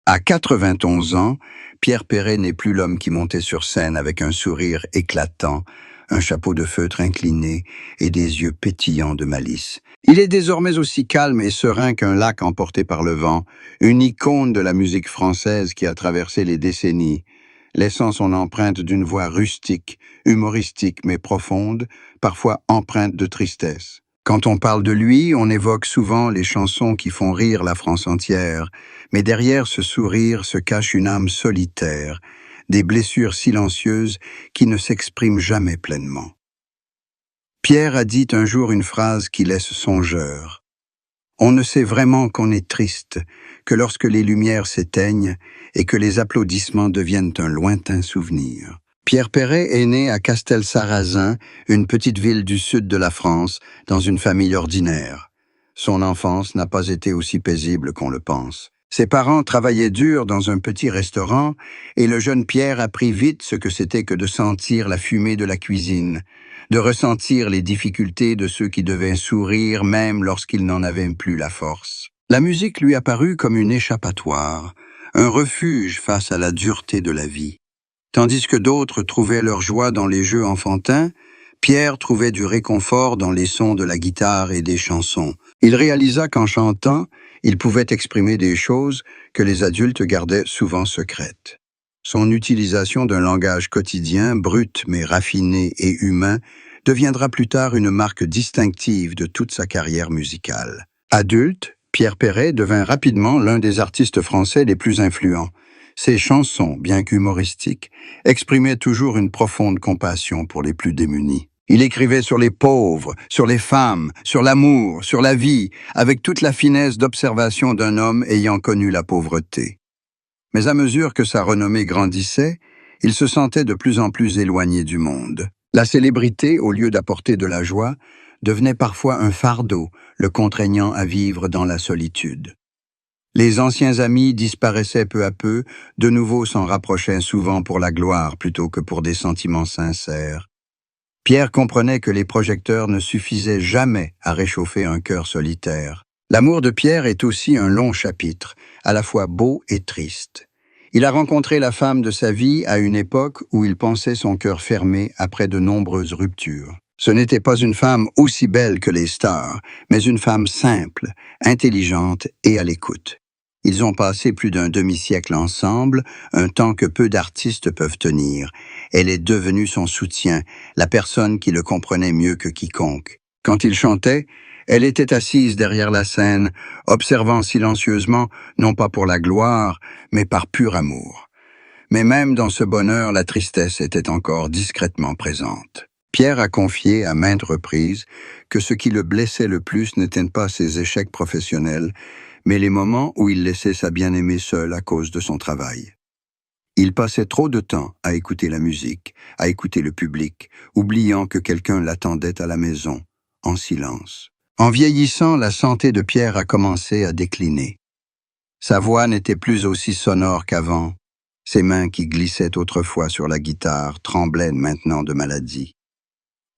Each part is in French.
À 91 ans, Pierre Perret n'est plus l'homme qui montait sur scène avec un sourire éclatant, un chapeau de feutre incliné et des yeux pétillants de malice. Il est désormais aussi calme et serein qu'un lac emporté par le vent, une icône de la musique française qui a traversé les décennies, laissant son empreinte d'une voix rustique, humoristique mais profonde, parfois empreinte de tristesse. Quand on parle de lui, on évoque souvent les chansons qui font rire la France entière, mais derrière ce sourire se cache une âme solitaire, des blessures silencieuses qui ne s'expriment jamais pleinement. Pierre a dit un jour une phrase qui laisse songeur. On ne sait vraiment qu'on est triste que lorsque les lumières s'éteignent et que les applaudissements deviennent un lointain souvenir. Pierre Perret est né à Castelsarrasin, une petite ville du sud de la France, dans une famille ordinaire. Son enfance n'a pas été aussi paisible qu'on le pense. Ses parents travaillaient dur dans un petit restaurant et le jeune Pierre apprit vite ce que c'était que de sentir la fumée de la cuisine, de ressentir les difficultés de ceux qui devaient sourire même lorsqu'ils n'en avaient plus la force. La musique lui apparut comme une échappatoire, un refuge face à la dureté de la vie. Tandis que d'autres trouvaient leur joie dans les jeux enfantins, Pierre trouvait du réconfort dans les sons de la guitare et des chansons. Il réalisa qu'en chantant, il pouvait exprimer des choses que les adultes gardaient souvent secrètes. Son utilisation d'un langage quotidien, brut mais raffiné et humain, deviendra plus tard une marque distinctive de toute sa carrière musicale. Adulte, Pierre Perret devint rapidement l'un des artistes français les plus influents. Ses chansons, bien qu'humoristiques, exprimaient toujours une profonde compassion pour les plus démunis. Il écrivait sur les pauvres, sur les femmes, sur l'amour, sur la vie, avec toute la finesse d'observation d'un homme ayant connu la pauvreté. Mais à mesure que sa renommée grandissait, il se sentait de plus en plus éloigné du monde. La célébrité, au lieu d'apporter de la joie, devenait parfois un fardeau, le contraignant à vivre dans la solitude. Les anciens amis disparaissaient peu à peu, de nouveau s'en rapprochaient souvent pour la gloire plutôt que pour des sentiments sincères. Pierre comprenait que les projecteurs ne suffisaient jamais à réchauffer un cœur solitaire. L'amour de Pierre est aussi un long chapitre, à la fois beau et triste. Il a rencontré la femme de sa vie à une époque où il pensait son cœur fermé après de nombreuses ruptures. Ce n'était pas une femme aussi belle que les stars, mais une femme simple, intelligente et à l'écoute. Ils ont passé plus d'un demi-siècle ensemble, un temps que peu d'artistes peuvent tenir. Elle est devenue son soutien, la personne qui le comprenait mieux que quiconque. Quand il chantait, elle était assise derrière la scène, observant silencieusement, non pas pour la gloire, mais par pur amour. Mais même dans ce bonheur, la tristesse était encore discrètement présente. Pierre a confié à maintes reprises que ce qui le blessait le plus n'étaient pas ses échecs professionnels, mais les moments où il laissait sa bien-aimée seule à cause de son travail. Il passait trop de temps à écouter la musique, à écouter le public, oubliant que quelqu'un l'attendait à la maison, en silence. En vieillissant, la santé de Pierre a commencé à décliner. Sa voix n'était plus aussi sonore qu'avant. Ses mains qui glissaient autrefois sur la guitare tremblaient maintenant de maladie.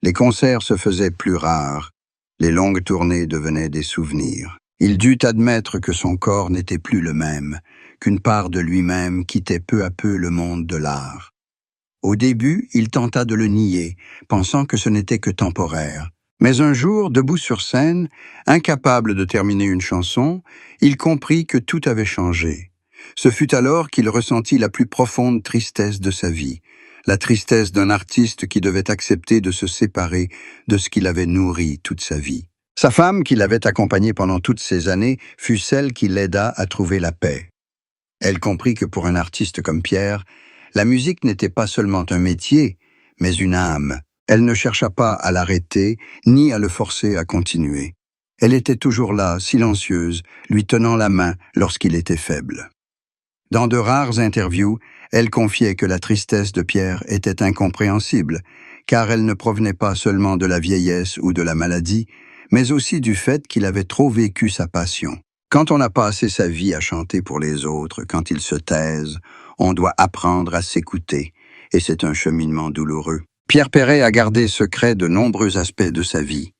Les concerts se faisaient plus rares, les longues tournées devenaient des souvenirs. Il dut admettre que son corps n'était plus le même, qu'une part de lui-même quittait peu à peu le monde de l'art. Au début, il tenta de le nier, pensant que ce n'était que temporaire. Mais un jour, debout sur scène, incapable de terminer une chanson, il comprit que tout avait changé. Ce fut alors qu'il ressentit la plus profonde tristesse de sa vie, la tristesse d'un artiste qui devait accepter de se séparer de ce qu'il avait nourri toute sa vie. Sa femme, qui l'avait accompagné pendant toutes ces années, fut celle qui l'aida à trouver la paix. Elle comprit que pour un artiste comme Pierre, la musique n'était pas seulement un métier, mais une âme. Elle ne chercha pas à l'arrêter, ni à le forcer à continuer. Elle était toujours là, silencieuse, lui tenant la main lorsqu'il était faible. Dans de rares interviews, elle confiait que la tristesse de Pierre était incompréhensible, car elle ne provenait pas seulement de la vieillesse ou de la maladie, mais aussi du fait qu'il avait trop vécu sa passion. Quand on a passé sa vie à chanter pour les autres, quand ils se taisent, on doit apprendre à s'écouter, et c'est un cheminement douloureux. Pierre Perret a gardé secret de nombreux aspects de sa vie.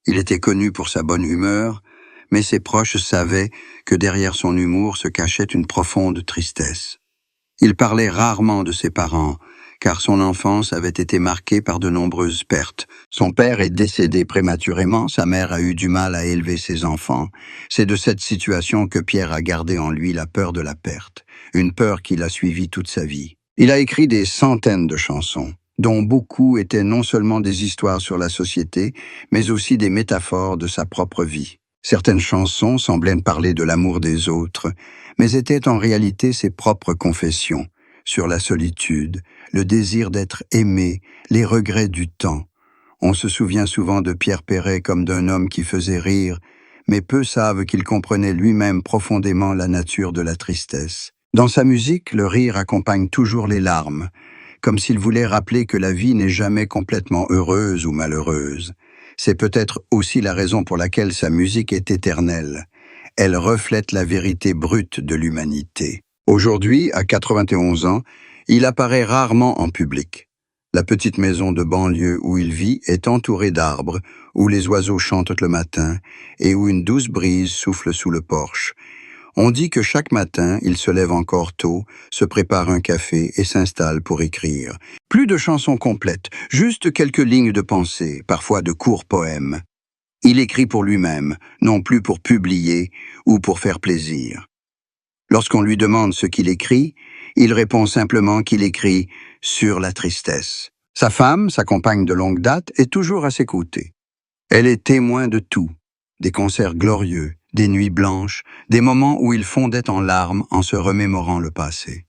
Il était connu pour sa bonne humeur, mais ses proches savaient que derrière son humour se cachait une profonde tristesse. Il parlait rarement de ses parents, car son enfance avait été marquée par de nombreuses pertes. Son père est décédé prématurément, sa mère a eu du mal à élever ses enfants. C'est de cette situation que Pierre a gardé en lui la peur de la perte, une peur qui l'a suivi toute sa vie. Il a écrit des centaines de chansons, dont beaucoup étaient non seulement des histoires sur la société, mais aussi des métaphores de sa propre vie. Certaines chansons semblaient parler de l'amour des autres, mais étaient en réalité ses propres confessions sur la solitude, le désir d'être aimé, les regrets du temps. On se souvient souvent de Pierre Perret comme d'un homme qui faisait rire, mais peu savent qu'il comprenait lui-même profondément la nature de la tristesse. Dans sa musique, le rire accompagne toujours les larmes, comme s'il voulait rappeler que la vie n'est jamais complètement heureuse ou malheureuse. C'est peut-être aussi la raison pour laquelle sa musique est éternelle. Elle reflète la vérité brute de l'humanité. Aujourd'hui, à 91 ans, il apparaît rarement en public. La petite maison de banlieue où il vit est entourée d'arbres, où les oiseaux chantent le matin et où une douce brise souffle sous le porche. On dit que chaque matin, il se lève encore tôt, se prépare un café et s'installe pour écrire. Plus de chansons complètes, juste quelques lignes de pensée, parfois de courts poèmes. Il écrit pour lui-même, non plus pour publier ou pour faire plaisir. Lorsqu'on lui demande ce qu'il écrit, il répond simplement qu'il écrit sur la tristesse. Sa femme, sa compagne de longue date, est toujours à ses côtés. Elle est témoin de tout, des concerts glorieux, des nuits blanches, des moments où il fondait en larmes en se remémorant le passé.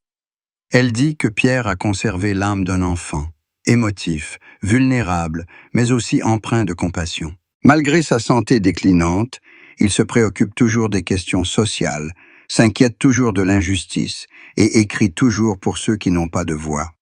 Elle dit que Pierre a conservé l'âme d'un enfant, émotif, vulnérable, mais aussi empreint de compassion. Malgré sa santé déclinante, il se préoccupe toujours des questions sociales, s'inquiète toujours de l'injustice et écrit toujours pour ceux qui n'ont pas de voix.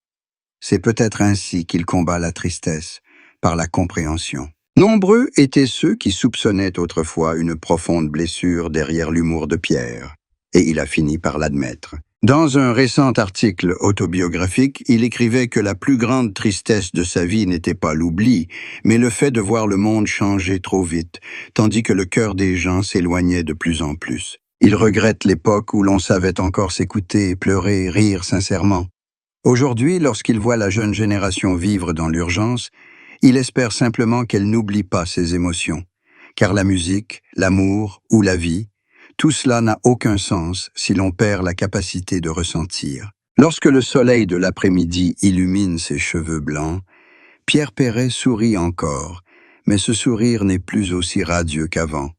C'est peut-être ainsi qu'il combat la tristesse, par la compréhension. Nombreux étaient ceux qui soupçonnaient autrefois une profonde blessure derrière l'humour de Pierre, et il a fini par l'admettre. Dans un récent article autobiographique, il écrivait que la plus grande tristesse de sa vie n'était pas l'oubli, mais le fait de voir le monde changer trop vite, tandis que le cœur des gens s'éloignait de plus en plus. Il regrette l'époque où l'on savait encore s'écouter, pleurer, rire sincèrement. Aujourd'hui, lorsqu'il voit la jeune génération vivre dans l'urgence, il espère simplement qu'elle n'oublie pas ses émotions, car la musique, l'amour ou la vie, tout cela n'a aucun sens si l'on perd la capacité de ressentir. Lorsque le soleil de l'après-midi illumine ses cheveux blancs, Pierre Perret sourit encore, mais ce sourire n'est plus aussi radieux qu'avant.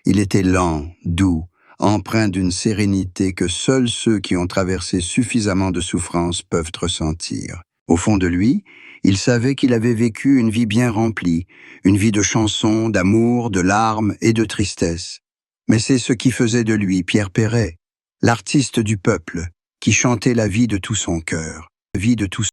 Il était lent, doux, empreint d'une sérénité que seuls ceux qui ont traversé suffisamment de souffrances peuvent ressentir. Au fond de lui, il savait qu'il avait vécu une vie bien remplie, une vie de chansons, d'amour, de larmes et de tristesse. Mais c'est ce qui faisait de lui Pierre Perret, l'artiste du peuple, qui chantait la vie de tout son cœur, la vie de tout